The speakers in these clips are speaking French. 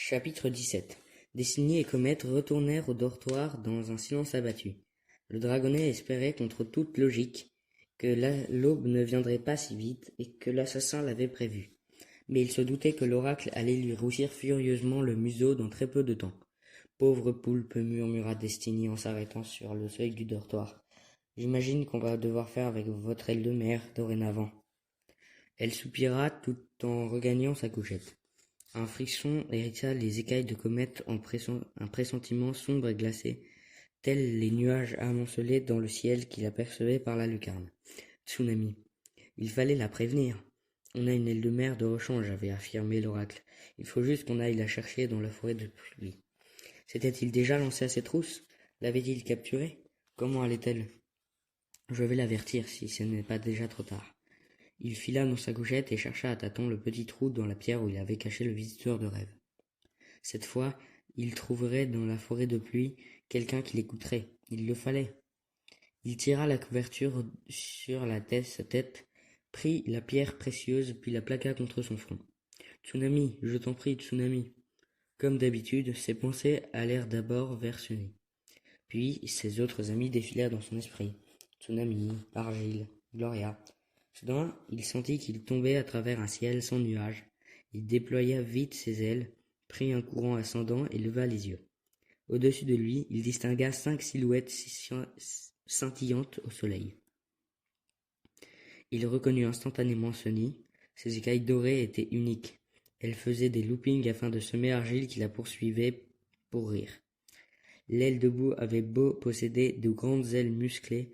Chapitre 17. Destiny et Comet retournèrent au dortoir dans un silence abattu. Le dragonnet espérait contre toute logique que l'aube ne viendrait pas si vite et que l'assassin l'avait prévu. Mais il se doutait que l'oracle allait lui rougir furieusement le museau dans très peu de temps. « Pauvre poulpe, murmura Destiny en s'arrêtant sur le seuil du dortoir. J'imagine qu'on va devoir faire avec votre aile de mer dorénavant. » Elle soupira tout en regagnant sa couchette. Un frisson hérissa les écailles de Comet en un pressentiment sombre et glacé, tels les nuages amoncelés dans le ciel qu'il apercevait par la lucarne. Tsunami. Il fallait la prévenir. On a une aile de mer de rechange, avait affirmé l'oracle. Il faut juste qu'on aille la chercher dans la forêt de pluie. S'était-il déjà lancé à ses trousses? L'avait-il capturée? Comment allait-elle? Je vais l'avertir si ce n'est pas déjà trop tard. Il fila dans sa couchette et chercha à tâtons le petit trou dans la pierre où il avait caché le visiteur de rêve. Cette fois, il trouverait dans la forêt de pluie quelqu'un qui l'écouterait. Il le fallait. Il tira la couverture sur sa tête, prit la pierre précieuse puis la plaqua contre son front. « Tsunami, je t'en prie, Tsunami !» Comme d'habitude, ses pensées allèrent d'abord vers Sunny. Puis ses autres amis défilèrent dans son esprit. Tsunami, Argile, Gloria. Soudain, il sentit qu'il tombait à travers un ciel sans nuages. Il déploya vite ses ailes, prit un courant ascendant et leva les yeux. Au-dessus de lui, il distingua 5 silhouettes scintillantes au soleil. Il reconnut instantanément Sunny. Ses écailles dorées étaient uniques. Elle faisait des loopings afin de semer Argile qui la poursuivait pour rire. L'aile debout avait beau posséder de grandes ailes musclées,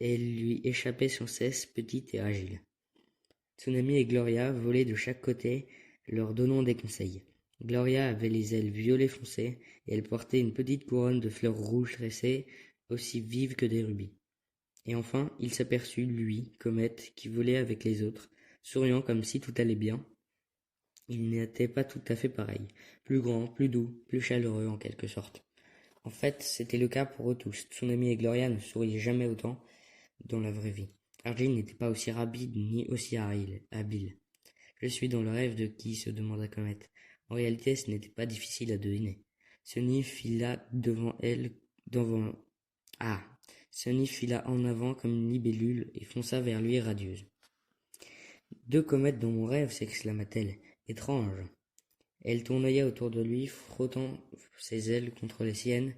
elle lui échappait sans cesse, petite et agile. Tsunami et Gloria volaient de chaque côté, leur donnant des conseils. Gloria avait les ailes violet foncé, et elle portait une petite couronne de fleurs rouges tressées, aussi vives que des rubis. Et enfin, il s'aperçut, lui, Comet, qui volait avec les autres, souriant comme si tout allait bien. Il n'était pas tout à fait pareil, plus grand, plus doux, plus chaleureux en quelque sorte. En fait, c'était le cas pour eux tous. Tsunami et Gloria ne souriaient jamais autant dans la vraie vie. Argile n'était pas aussi rapide ni aussi habile. « Je suis dans le rêve de qui ?» se demanda Comet. En réalité, ce n'était pas difficile à deviner. Sunny fila en avant comme une libellule et fonça vers lui radieuse. « 2 comètes dans mon rêve !» s'exclama-t-elle. « Étrange !» Elle tournoya autour de lui, frottant ses ailes contre les siennes,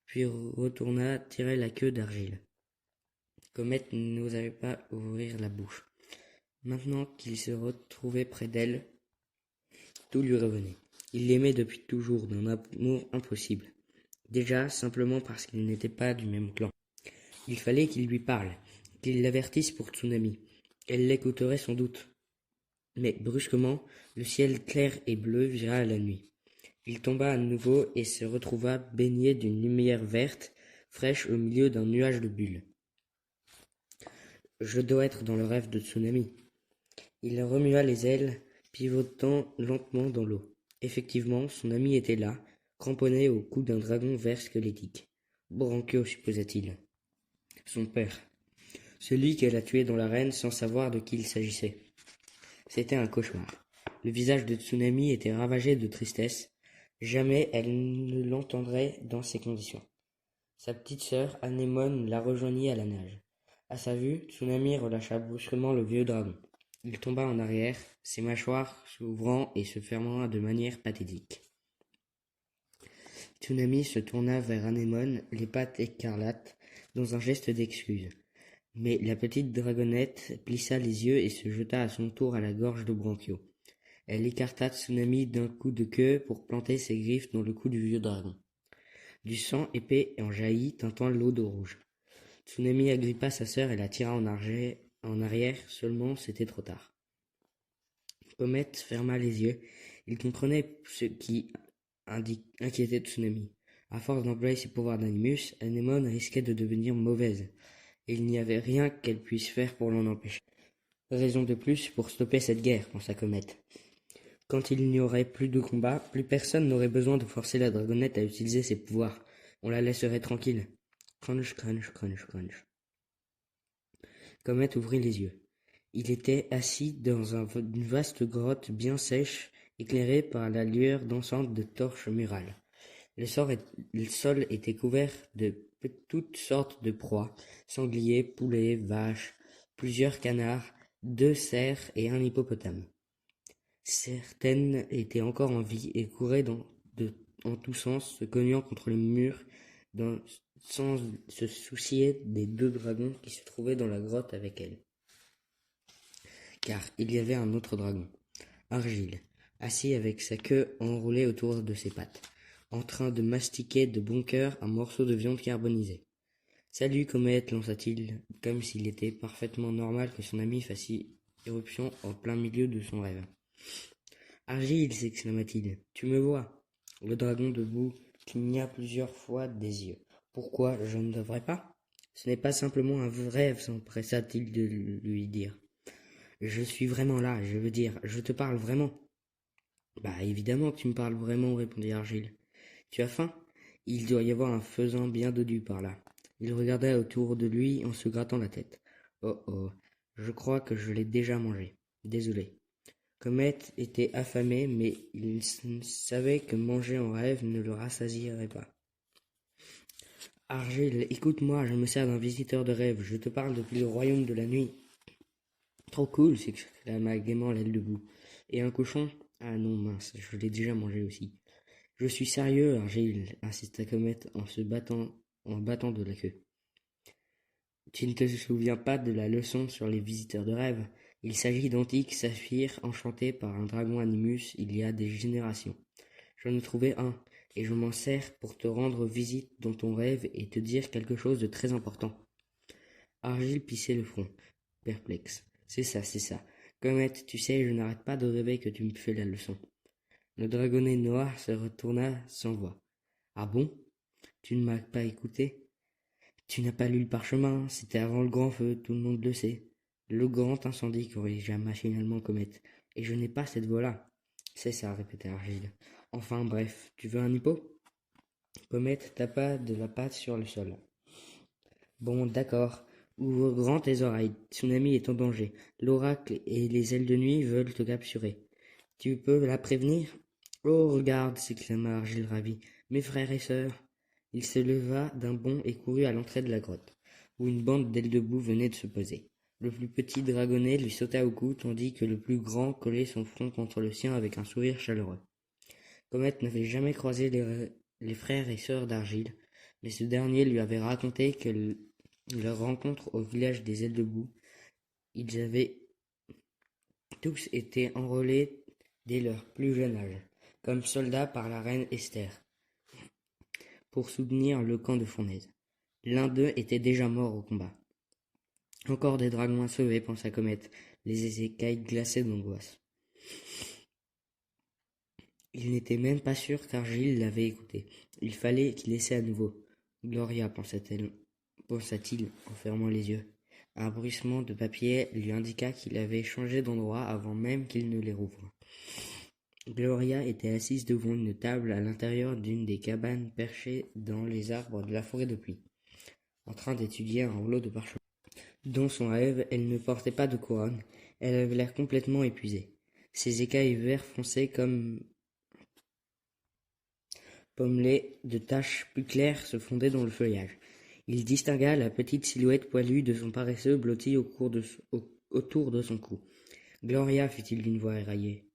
puis retourna tirer la queue d'Argile. Comet n'osait pas ouvrir la bouche. Maintenant qu'il se retrouvait près d'elle, tout lui revenait. Il l'aimait depuis toujours, d'un amour impossible. Déjà, simplement parce qu'ils n'étaient pas du même clan. Il fallait qu'il lui parle, qu'il l'avertisse pour Tsunami. Elle l'écouterait sans doute. Mais brusquement, le ciel clair et bleu vira à la nuit. Il tomba à nouveau et se retrouva baigné d'une lumière verte, fraîche au milieu d'un nuage de bulles. « Je dois être dans le rêve de Tsunami. » Il remua les ailes, pivotant lentement dans l'eau. Effectivement, son ami était là, cramponné au cou d'un dragon vert squelettique. Branchio, supposa-t-il. Son père. Celui qu'elle a tué dans l'arène sans savoir de qui il s'agissait. C'était un cauchemar. Le visage de Tsunami était ravagé de tristesse. Jamais elle ne l'entendrait dans ces conditions. Sa petite sœur, Anémone, la rejoignit à la nage. À sa vue, Tsunami relâcha brusquement le vieux dragon. Il tomba en arrière, ses mâchoires s'ouvrant et se fermant de manière pathétique. Tsunami se tourna vers Anémone, les pattes écarlates, dans un geste d'excuse. Mais la petite dragonnette plissa les yeux et se jeta à son tour à la gorge de Branchio. Elle écarta Tsunami d'un coup de queue pour planter ses griffes dans le cou du vieux dragon. Du sang épais en jaillit, teintant l'eau de rouge. Tsunami agrippa sa sœur et la tira en arrière, seulement c'était trop tard. Comet ferma les yeux. Il comprenait ce qui inquiétait Tsunami. À force d'employer ses pouvoirs d'animus, Anémone risquait de devenir mauvaise, et il n'y avait rien qu'elle puisse faire pour l'en empêcher. Raison de plus pour stopper cette guerre, pensa Comet. Quand il n'y aurait plus de combat, plus personne n'aurait besoin de forcer la dragonnette à utiliser ses pouvoirs. On la laisserait tranquille. Crunch, crunch, crunch, crunch. Comet ouvrit les yeux. Il était assis dans une vaste grotte bien sèche éclairé par la lueur dansante de torches murales. Le sol était couvert de toutes sortes de proies, sangliers, poulets, vaches, plusieurs canards, 2 cerfs et un hippopotame. Certaines étaient encore en vie et couraient en tous sens, se cognant contre les murs sans se soucier des 2 dragons qui se trouvaient dans la grotte avec elles. Car il y avait un autre dragon, Argile, assis avec sa queue enroulée autour de ses pattes, en train de mastiquer de bon cœur un morceau de viande carbonisée. « Salut, Comète, lança-t-il, comme s'il était parfaitement normal que son ami fasse irruption en plein milieu de son rêve. « Argile, s'exclama-t-il, tu me vois ?» Le dragon debout cligna plusieurs fois des yeux. « Pourquoi, je ne devrais pas ? Ce n'est pas simplement un rêve, s'empressa-t-il de lui dire. Je suis vraiment là, je veux dire, je te parle vraiment. » Bah, évidemment que tu me parles vraiment, répondit Argile. Tu as faim ? Il doit y avoir un faisan bien dodu par là. Il regarda autour de lui en se grattant la tête. Oh oh, je crois que je l'ai déjà mangé. Désolé. Comète était affamé, mais il savait que manger en rêve ne le rassasierait pas. Argile, écoute-moi, je me sers d'un visiteur de rêve, je te parle depuis le royaume de la nuit. Trop cool, s'exclama gaiement l'aile debout. Et un cochon ? Ah non, mince, je l'ai déjà mangé aussi. Je suis sérieux, Argile, insista Comète en battant de la queue. Tu ne te souviens pas de la leçon sur les visiteurs de rêve ? Il s'agit d'antiques saphirs enchantés par un dragon animus il y a des générations. J'en ai trouvé un, et je m'en sers pour te rendre visite dans ton rêve et te dire quelque chose de très important. Argile plissait le front, perplexe. C'est ça. Comète, tu sais, je n'arrête pas de rêver que tu me fais la leçon. Le dragonnet noir se retourna sans voix. Ah bon ? Tu ne m'as pas écouté ? Tu n'as pas lu le parchemin, c'était avant le grand feu, tout le monde le sait. Le grand incendie, corrigea machinalement Comète. Et je n'ai pas cette voix-là. C'est ça, répétait Argile. Enfin, bref, tu veux un hippo ? Comète tapa de la patte sur le sol. Bon, d'accord. Ouvre grand tes oreilles. Tsunami est en danger. L'oracle et les ailes de nuit veulent te capturer. Tu peux la prévenir ? Oh, regarde, s'exclama Argile ravi. Mes frères et sœurs. Il se leva d'un bond et courut à l'entrée de la grotte, où une bande d'ailes debout venait de se poser. Le plus petit dragonnet lui sauta au cou, tandis que le plus grand collait son front contre le sien avec un sourire chaleureux. Comète n'avait jamais croisé les frères et sœurs d'Argile, mais ce dernier lui avait raconté que leur rencontre au village des ailes debout, ils avaient tous été enrôlés dès leur plus jeune âge, comme soldats par la reine Esther, pour soutenir le camp de Fournaise. L'un d'eux était déjà mort au combat. Encore des dragons à sauver, pensa Comète, les écailles glacées d'angoisse. Il n'était même pas sûr qu'Argile l'avait écouté. Il fallait qu'il essaie à nouveau. Gloria, pensa-t-il en fermant les yeux. Un bruissement de papier lui indiqua qu'il avait changé d'endroit avant même qu'il ne les rouvre. Gloria était assise devant une table à l'intérieur d'une des cabanes perchées dans les arbres de la forêt de pluie, en train d'étudier un rouleau de parchemin. Dans son rêve, elle ne portait pas de couronne. Elle avait l'air complètement épuisée. Ses écailles vert foncé comme pommelées de taches plus claires se fondaient dans le feuillage. Il distingua la petite silhouette poilue de son paresseux blotti autour de son cou. « Gloria, fit-il d'une voix éraillée.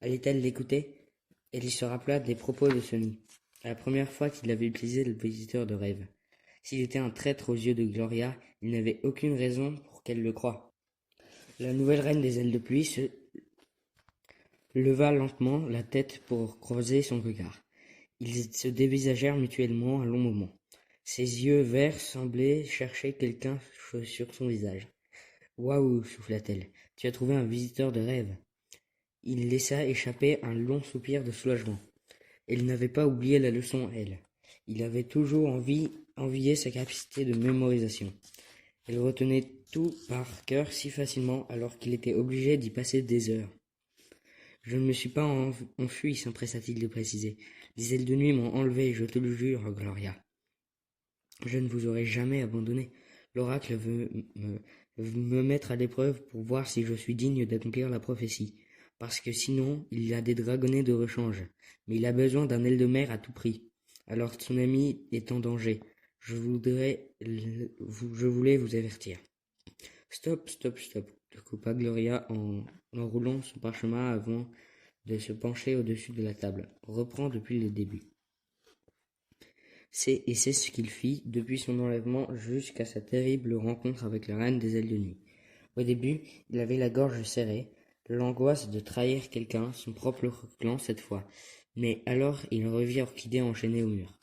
Allait-elle l'écouter ? Elle se rappela des propos de Sonny, la première fois qu'il avait utilisé le visiteur de rêve. S'il était un traître aux yeux de Gloria, il n'avait aucune raison pour qu'elle le croie. La nouvelle reine des ailes de pluie se leva lentement la tête pour croiser son regard. Ils se dévisagèrent mutuellement un long moment. Ses yeux verts semblaient chercher quelqu'un sur son visage. « Waouh !» souffla-t-elle. « Tu as trouvé un visiteur de rêve. » Il laissa échapper un long soupir de soulagement. Elle n'avait pas oublié la leçon, elle. Il avait toujours envié sa capacité de mémorisation. Elle retenait tout par cœur si facilement alors qu'il était obligé d'y passer des heures. « Je ne me suis pas enfui, s'empressa-t-il de préciser. Les ailes de nuit m'ont enlevé, je te le jure, Gloria. Je ne vous aurais jamais abandonné. L'oracle veut me mettre à l'épreuve pour voir si je suis digne d'accomplir la prophétie. parce que sinon il a des dragonnets de rechange, mais il a besoin d'un aile de mer à tout prix. Alors Tsunami est en danger. Je voulais vous avertir. Stop, stop, stop, coupa Gloria en roulant son parchemin avant de se pencher au-dessus de la table. Reprends depuis le début. C'est ce qu'il fit depuis son enlèvement jusqu'à sa terrible rencontre avec la reine des ailes de nuit. Au début, il avait la gorge serrée, l'angoisse de trahir quelqu'un, son propre clan cette fois. Mais alors il revit Orchidée enchaînée au mur.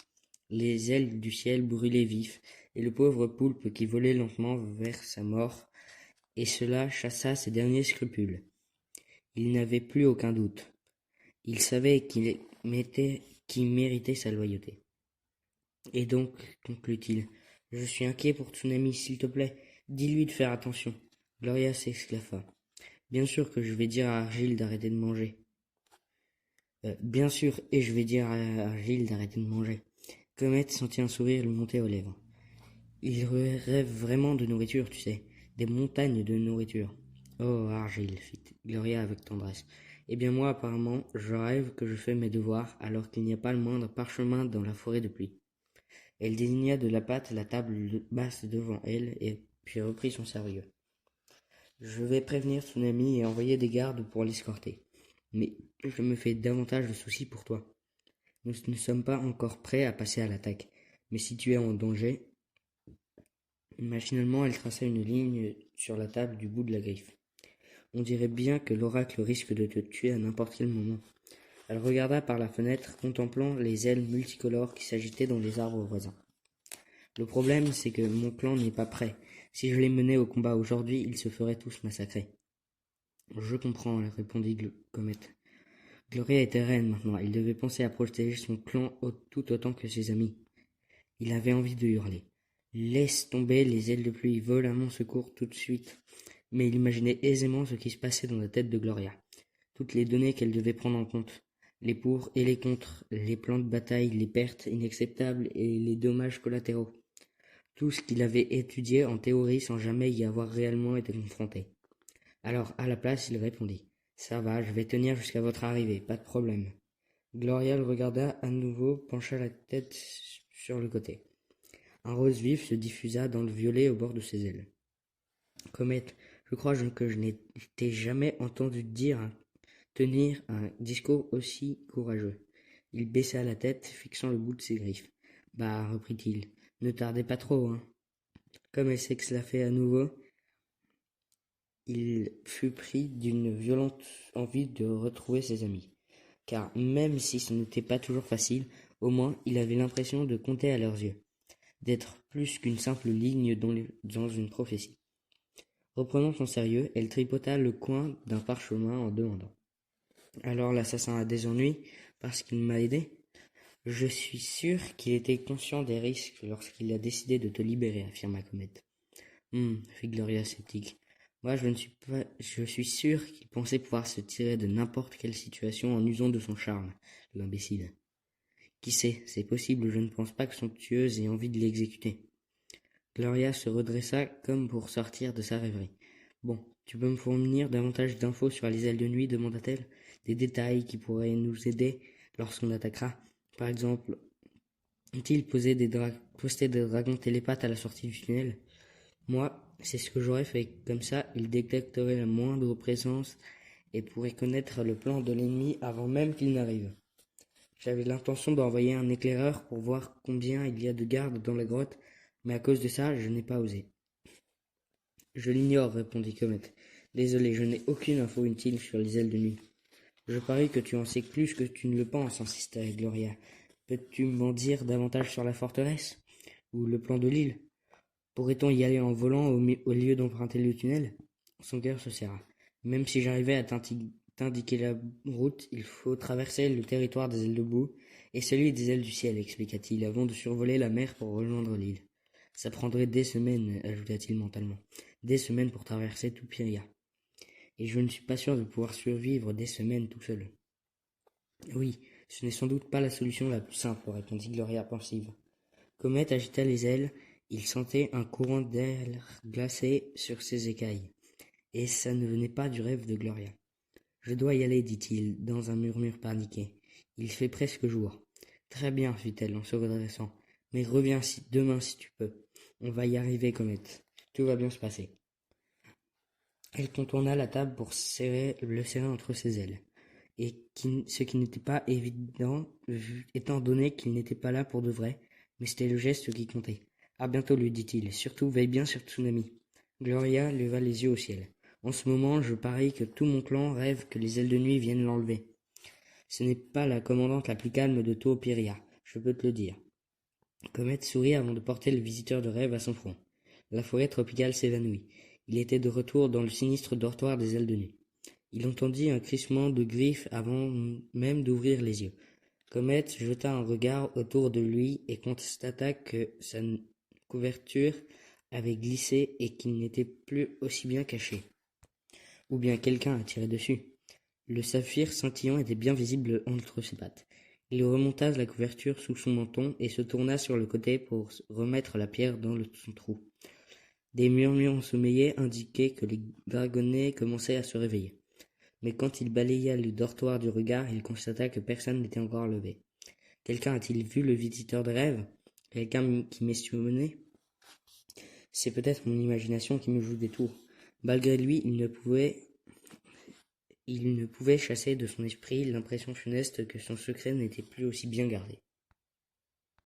Les ailes du ciel brûlaient vifs, et le pauvre poulpe qui volait lentement vers sa mort, et cela chassa ses derniers scrupules. Il n'avait plus aucun doute. Il savait qu'il méritait sa loyauté. Et donc, conclut-il, je suis inquiet pour Tsunami, s'il te plaît, dis-lui de faire attention. Gloria s'exclama. Bien sûr que je vais dire à Argile d'arrêter de manger. Bien sûr, et je vais dire à Argile d'arrêter de manger. Comet sentit un sourire lui monter aux lèvres. Il rêve vraiment de nourriture, tu sais, des montagnes de nourriture. Oh, Argile, fit Gloria avec tendresse. Eh bien moi, apparemment, je rêve que je fais mes devoirs alors qu'il n'y a pas le moindre parchemin dans la forêt de pluie. Elle désigna de la patte la table basse devant elle, et puis reprit son sérieux. Je vais prévenir Tsunami et envoyer des gardes pour l'escorter. Mais je me fais davantage de soucis pour toi. Nous ne sommes pas encore prêts à passer à l'attaque. Mais si tu es en danger... Machinalement, elle traça une ligne sur la table du bout de la griffe. On dirait bien que l'oracle risque de te tuer à n'importe quel moment. Elle regarda par la fenêtre, contemplant les ailes multicolores qui s'agitaient dans les arbres voisins. Le problème, c'est que mon clan n'est pas prêt. Si je les menais au combat aujourd'hui, ils se feraient tous massacrer. Je comprends, répondit Comet. Gloria était reine maintenant. Il devait penser à protéger son clan tout autant que ses amis. Il avait envie de hurler. Laisse tomber les ailes de pluie, vole à mon secours tout de suite. Mais il imaginait aisément ce qui se passait dans la tête de Gloria. Toutes les données qu'elle devait prendre en compte. Les pour et les contre, les plans de bataille, les pertes inacceptables et les dommages collatéraux. Tout ce qu'il avait étudié en théorie sans jamais y avoir réellement été confronté. Alors, à la place, il répondit. Ça va, je vais tenir jusqu'à votre arrivée, pas de problème. Gloria le regarda à nouveau, pencha la tête sur le côté. Un rose vif se diffusa dans le violet au bord de ses ailes. Comet, je crois que je n'étais jamais entendu tenir un discours aussi courageux. Il baissa la tête, fixant le bout de ses griffes. Bah, reprit-il, ne tardez pas trop, hein. Comme elle s'exclamait à nouveau, il fut pris d'une violente envie de retrouver ses amis. Car même si ce n'était pas toujours facile, au moins il avait l'impression de compter à leurs yeux, d'être plus qu'une simple ligne dans une prophétie. Reprenant son sérieux, elle tripota le coin d'un parchemin en demandant. Alors l'assassin a des ennuis parce qu'il m'a aidé? Je suis sûr qu'il était conscient des risques lorsqu'il a décidé de te libérer, affirma Comet. Fit Gloria sceptique. Moi, je suis sûr qu'il pensait pouvoir se tirer de n'importe quelle situation en usant de son charme, l'imbécile. Qui sait, c'est possible, je ne pense pas que son tueuse ait envie de l'exécuter. Gloria se redressa comme pour sortir de sa rêverie. Bon, tu peux me fournir davantage d'infos sur les ailes de nuit, demanda-t-elle. Des détails qui pourraient nous aider lorsqu'on attaquera. Par exemple, ont-ils posté des dragons télépathes à la sortie du tunnel? Moi, c'est ce que j'aurais fait. Comme ça, ils détecteraient la moindre présence et pourraient connaître le plan de l'ennemi avant même qu'il n'arrive. J'avais l'intention d'envoyer un éclaireur pour voir combien il y a de gardes dans la grotte, mais à cause de ça, je n'ai pas osé. Je l'ignore, répondit Comet. Désolé, je n'ai aucune info utile sur les ailes de nuit. Je parie que tu en sais plus que tu ne le penses, insista Gloria. Peux-tu m'en dire davantage sur la forteresse? Ou le plan de l'île? Pourrait-on y aller en volant au lieu d'emprunter le tunnel? Son cœur se serra. Même si j'arrivais à t'indiquer la route, il faut traverser le territoire des ailes de boue et celui des ailes du ciel, expliqua-t-il, avant de survoler la mer pour rejoindre l'île. Ça prendrait des semaines, ajouta-t-il mentalement. Des semaines pour traverser tout Pyria. Et je ne suis pas sûr de pouvoir survivre des semaines tout seul. Oui, ce n'est sans doute pas la solution la plus simple, répondit Gloria pensive. Comet agita les ailes. Il sentait un courant d'air glacé sur ses écailles. Et ça ne venait pas du rêve de Gloria. Je dois y aller, dit-il, dans un murmure paniqué. Il fait presque jour. Très bien, fit-elle en se redressant. Mais reviens demain si tu peux. On va y arriver, Comet. Tout va bien se passer. Elle contourna la table pour le serrer entre ses ailes, ce qui n'était pas évident, étant donné qu'il n'était pas là pour de vrai, mais c'était le geste qui comptait. À bientôt, lui dit-il. Surtout, veille bien sur Tsunami. Gloria leva les yeux au ciel. En ce moment, je parie que tout mon clan rêve que les ailes de nuit viennent l'enlever. Ce n'est pas la commandante la plus calme de Toopiria, je peux te le dire. Comet sourit avant de porter le visiteur de rêve à son front. La forêt tropicale s'évanouit. Il était de retour dans le sinistre dortoir des ailes de nuit. Il entendit un crissement de griffes avant même d'ouvrir les yeux. Comet jeta un regard autour de lui et constata que sa couverture avait glissé et qu'il n'était plus aussi bien caché. Ou bien quelqu'un a tiré dessus. Le saphir scintillant était bien visible entre ses pattes. Il remonta la couverture sous son menton et se tourna sur le côté pour remettre la pierre dans son trou. Des murmures ensommeillés indiquaient que les dragonnets commençaient à se réveiller. Mais quand il balaya le dortoir du regard, il constata que personne n'était encore levé. Quelqu'un a-t-il vu le visiteur de rêve? Quelqu'un qui m'espionnait? C'est peut-être mon imagination qui me joue des tours. Malgré lui, il ne pouvait chasser de son esprit l'impression funeste que son secret n'était plus aussi bien gardé.